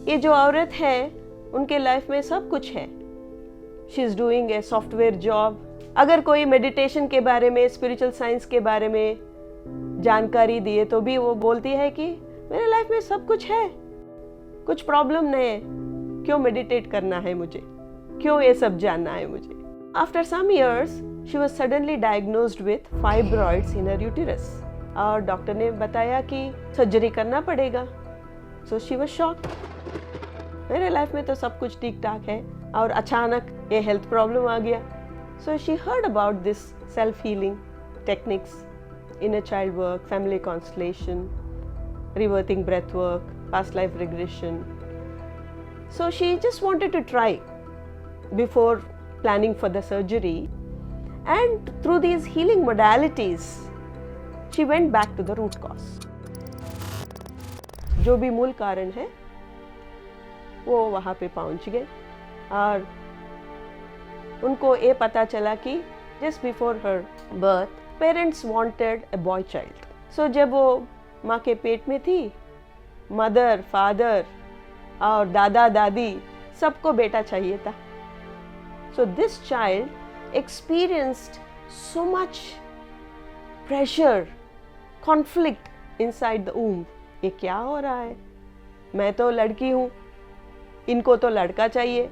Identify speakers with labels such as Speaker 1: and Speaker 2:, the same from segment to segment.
Speaker 1: ये जो औरत है उनके लाइफ में सब कुछ है. She is doing a software job. अगर कोई मेडिटेशन के बारे में, स्पिरिचुअल साइंस के बारे में जानकारी दिए तो भी वो बोलती है कि मेरे लाइफ में सब कुछ है, कुछ प्रॉब्लम नहीं है, क्यों मेडिटेट करना है मुझे, क्यों ये सब जानना है मुझे. After some years she was suddenly diagnosed with fibroids in her uterus और डॉक्टर ने बताया कि सर्जरी करना पड़ेगा. So she was shocked. मेरे लाइफ में तो सब कुछ ठीक ठाक है और अचानक ये हेल्थ प्रॉब्लम आ गया. So she heard about this self healing techniques, inner child work, family constellation, reverting breath work, past life regression. So she just wanted to try before planning for the surgery, and through these healing modalities she went back to the root cause. जो भी मूल कारण है वो वहाँ पे पहुँच गए और उनको ये पता चला कि just before her birth parents wanted a boy child. So जब वो माँ के पेट में थी, मदर, फादर और दादा दादी सबको बेटा चाहिए था. So this child experienced so much pressure, conflict inside the womb. ये क्या हो रहा है, मैं तो लड़की हूँ, इनको तो लड़का चाहिए,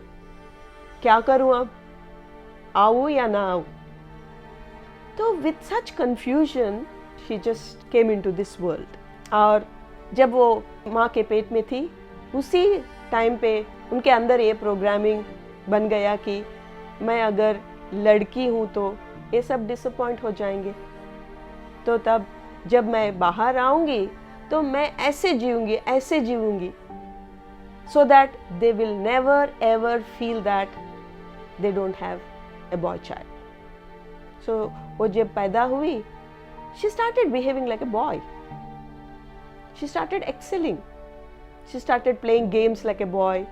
Speaker 1: क्या करूँ अब, आऊँ या ना आऊँ. तो with such confusion she just came into this world. और जब वो माँ के पेट में थी उसी टाइम पे उनके अंदर ये प्रोग्रामिंग बन गया कि मैं अगर लड़की हूँ तो ये सब डिसअपॉइंट हो जाएंगे, तो तब जब मैं बाहर आऊँगी तो मैं ऐसे जीऊँगी so that they will never ever feel that they don't have a boy child. So वो जब पैदा हुई, she started behaving like a boy. She started excelling. She started playing games like a boy.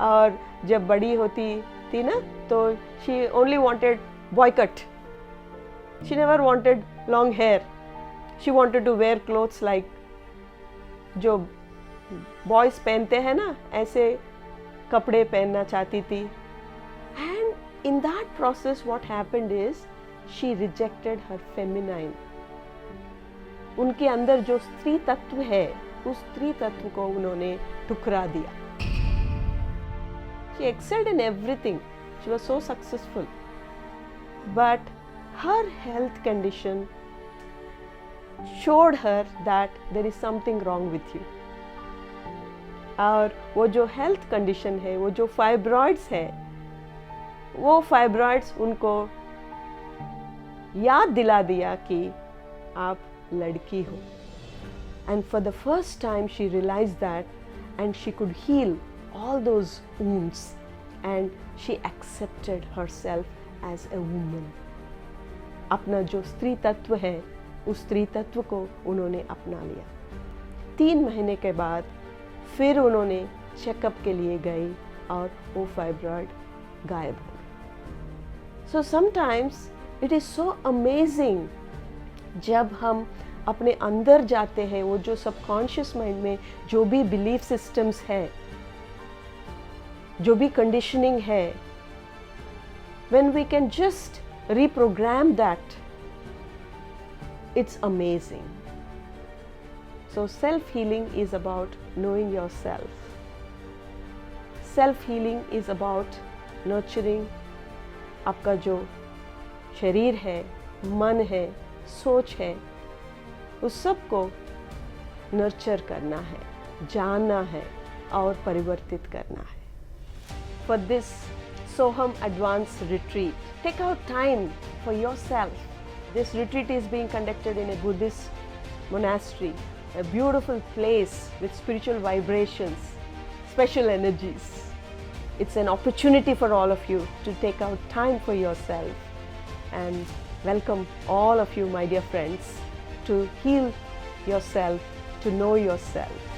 Speaker 1: और जब बड़ी होती थी ना तो she only wanted boy cut. She never wanted long hair. She wanted to wear clothes like जो boys पहनते हैं ना, ऐसे कपड़े पहनना चाहती थी. And in that process what happened is she rejected her feminine. उनके अंदर जो स्त्री तत्व है उस स्त्री तत्व को उन्होंने ठुकरा दिया. She excelled in everything. She was so successful. But her health condition showed her that there is something wrong with you. और वो जो health condition है, वो जो fibroids है, वो fibroids उनको याद दिला दिया कि आप लड़की हो. And for the first time she realized that, and she could heal all those wounds, and she accepted herself as a woman. अपना जो स्त्री तत्व है उस स्त्री तत्व को उन्होंने अपना लिया. 3 महीने के बाद फिर उन्होंने चेकअप के लिए गई और वो फाइब्रॉइड गायब हो गया. So sometimes it is so amazing जब हम अपने अंदर जाते हैं, वो जो सबकॉन्शियस माइंड में जो भी बिलीफ सिस्टम्स है, जो भी कंडीशनिंग है, when we can just reprogram that, it's amazing. So self-healing is about knowing yourself. Self-healing is about nurturing आपका जो शरीर है, मन है, सोच है, उस सब को नर्चर करना है, जानना है और परिवर्तित करना है. For this Soham Advanced Retreat, take out time for yourself. This retreat is being conducted in a Buddhist monastery, a beautiful place with spiritual vibrations, special energies. It's an opportunity for all of you to take out time for yourself and welcome all of you, my dear friends, to heal yourself, to know yourself.